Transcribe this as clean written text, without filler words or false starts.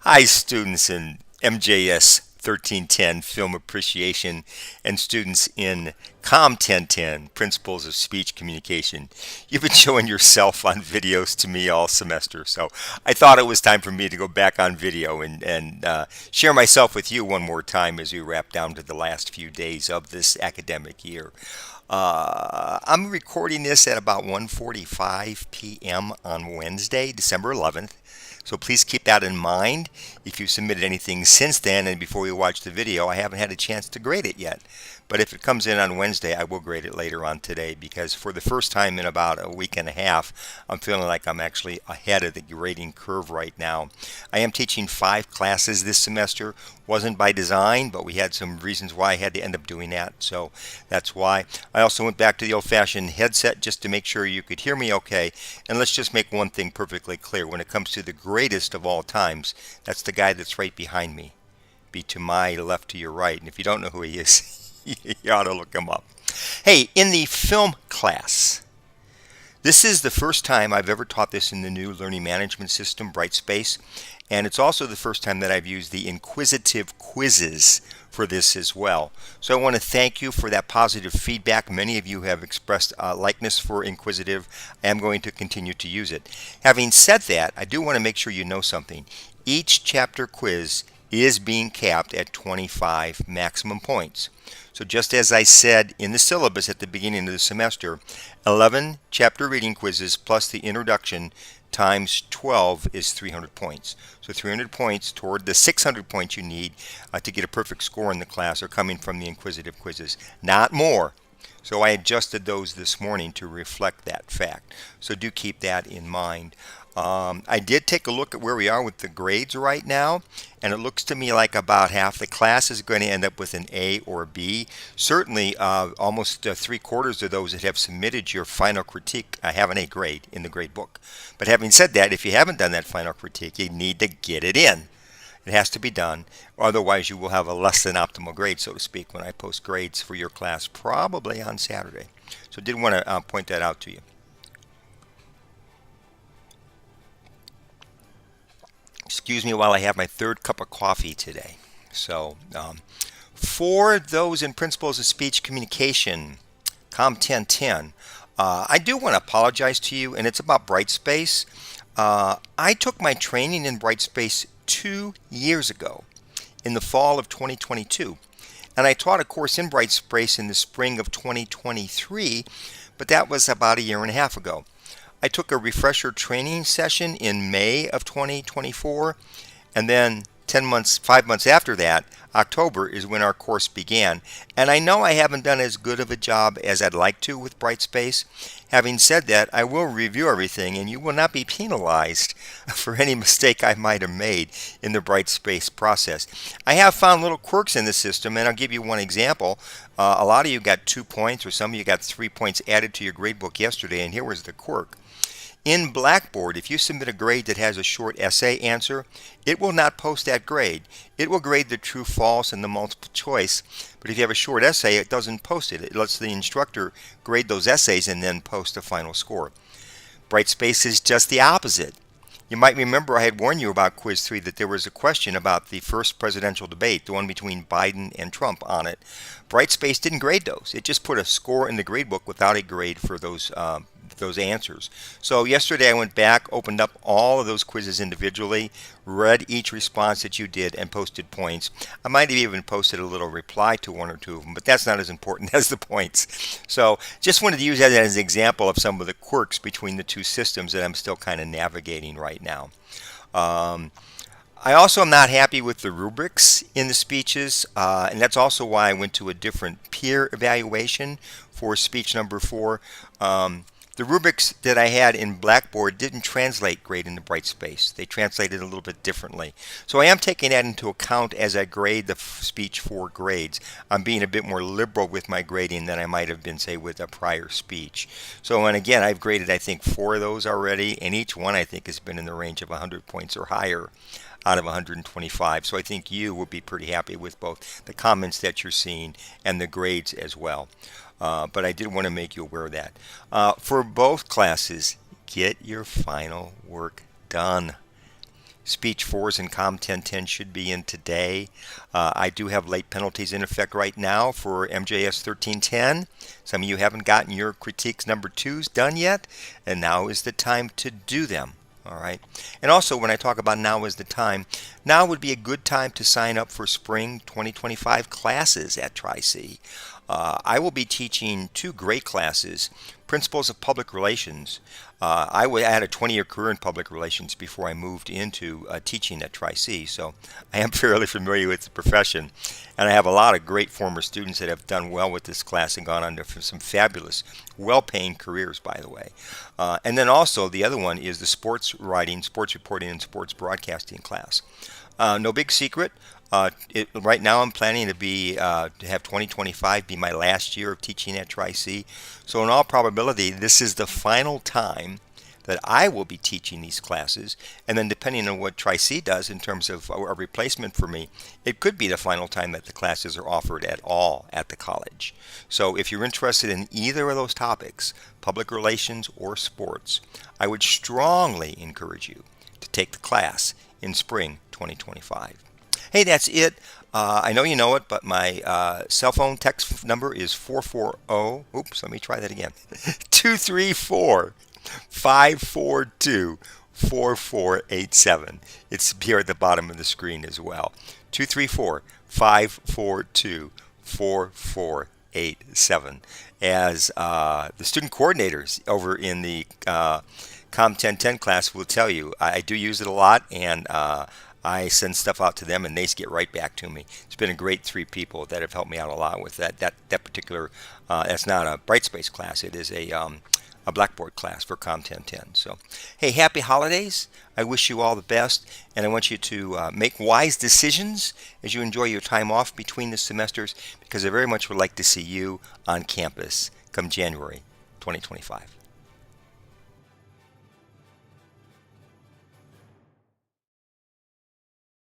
Hi, students in MJS 1310 Film Appreciation and students in COMM 1010 Principles of Speech Communication. You've been showing yourself on videos to me all semester, so I thought it was time for me to go back on video and share myself with you one more time as we wrap down to the last few days of this academic year. I'm recording this at about 1:45 p.m. on Wednesday, December 11th. So please keep that in mind. If you submitted anything since then and before you watch the video, I haven't had a chance to grade it yet. But if it comes in on Wednesday, I will grade it later on today because for the first time in about a week and a half, I'm feeling like I'm actually ahead of the grading curve right now. I am teaching 5 classes this semester. Wasn't by design, but we had some reasons why I had to end up doing that. So that's why. I also went back to the old-fashioned headset just to make sure you could hear me okay. And let's just make one thing perfectly clear. When it comes to the greatest of all times, that's the guy that's right behind me. Be to my left, to your right. And if you don't know who he is, you ought to look him up. Hey, in the film class, this is the first time I've ever taught this in the new learning management system, Brightspace, and it's also the first time that I've used the inquisitive quizzes for this as well. So I want to thank you for that positive feedback. Many of you have expressed likeness for inquisitive. I am going to continue to use it. Having said that, I do want to make sure you know something. Each chapter quiz is being capped at 25 maximum points. So just as I said in the syllabus at the beginning of the semester, 11 chapter reading quizzes plus the introduction times 12 is 300 points. So 300 points toward the 600 points you need to get a perfect score in the class are coming from the inquisitive quizzes, not more. So I adjusted those this morning to reflect that fact. So do keep that in mind. I did take a look at where we are with the grades right now, and it looks to me like about half the class is going to end up with an A or B. Certainly, almost 3/4 of those that have submitted your final critique have an A grade in the grade book. But having said that, if you haven't done that final critique, you need to get it in. It has to be done, otherwise you will have a less than optimal grade, so to speak, when I post grades for your class, probably on Saturday. So I did want to point that out to you. Excuse me while I have my 3rd cup of coffee today. So for those in Principles of Speech Communication, COMM 1010, I do want to apologize to you, and it's about Brightspace. I took my training in Brightspace 2 years ago in the fall of 2022, and I taught a course in Brightspace in the spring of 2023, but that was about a year and a half ago. I took a refresher training session in May of 2024, and then 5 months after that, October, is when our course began. And I know I haven't done as good of a job as I'd like to with Brightspace. Having said that, I will review everything, and you will not be penalized for any mistake I might have made in the Brightspace process. I have found little quirks in the system, and I'll give you one example. A lot of you got 2 points, or some of you got 3 points added to your gradebook yesterday, and here was the quirk. In Blackboard, if you submit a grade that has a short essay answer, it will not post that grade. It will grade the true, false, and the multiple choice. But if you have a short essay, it doesn't post it. It lets the instructor grade those essays and then post a final score. Brightspace is just the opposite. You might remember I had warned you about Quiz 3 that there was a question about the first presidential debate, the one between Biden and Trump, on it. Brightspace didn't grade those. It just put a score in the gradebook without a grade for those answers. So yesterday I went back, opened up all of those quizzes individually, read each response that you did, and posted points. I might have even posted a little reply to 1 or 2 of them, but that's not as important as the points. So just wanted to use that as an example of some of the quirks between the two systems that I'm still kind of navigating right now. I also am not happy with the rubrics in the speeches, and that's also why I went to a different peer evaluation for speech number 4. The rubrics that I had in Blackboard didn't translate great into Brightspace. They translated a little bit differently. So I am taking that into account as I grade the speech 4 grades. I'm being a bit more liberal with my grading than I might have been, say, with a prior speech. So, and again, I've graded, I think, 4 of those already, and each one, I think, has been in the range of 100 points or higher out of 125. So I think you will be pretty happy with both the comments that you're seeing and the grades as well. But I did want to make you aware of that. For both classes, get your final work done. Speech 4s and COMM 1010 should be in today. I do have late penalties in effect right now for MJS 1310. Some of you haven't gotten your critiques number 2s done yet, and now is the time to do them. All right. And also, when I talk about now is the time, now would be a good time to sign up for spring 2025 classes at Tri-C. I will be teaching 2 great classes, Principles of Public Relations. I had a 20-year career in public relations before I moved into teaching at Tri-C, so I am fairly familiar with the profession. And I have a lot of great former students that have done well with this class and gone on to some fabulous, well-paying careers, by the way. And then also the other one is the sports writing, sports reporting, and sports broadcasting class. No big secret. Right now I'm planning to have 2025 be my last year of teaching at Tri-C. So in all probability, this is the final time that I will be teaching these classes. And then depending on what Tri-C does in terms of a replacement for me, it could be the final time that the classes are offered at all at the college. So if you're interested in either of those topics, public relations or sports, I would strongly encourage you to take the class in spring 2025. Hey, that's it. I know you know it, but my cell phone text number is 440. Oops, let me try that again. 234-542-4487. It's here at the bottom of the screen as well. 234-542-4487. As the student coordinators over in the COMM 1010 class will tell you, I do use it a lot, and I send stuff out to them and they get right back to me. It's been a great 3 people that have helped me out a lot with that particular, that's not a Brightspace class, it is a Blackboard class for COMM 1010. So, hey, happy holidays. I wish you all the best, and I want you to make wise decisions as you enjoy your time off between the semesters, because I very much would like to see you on campus come January 2025.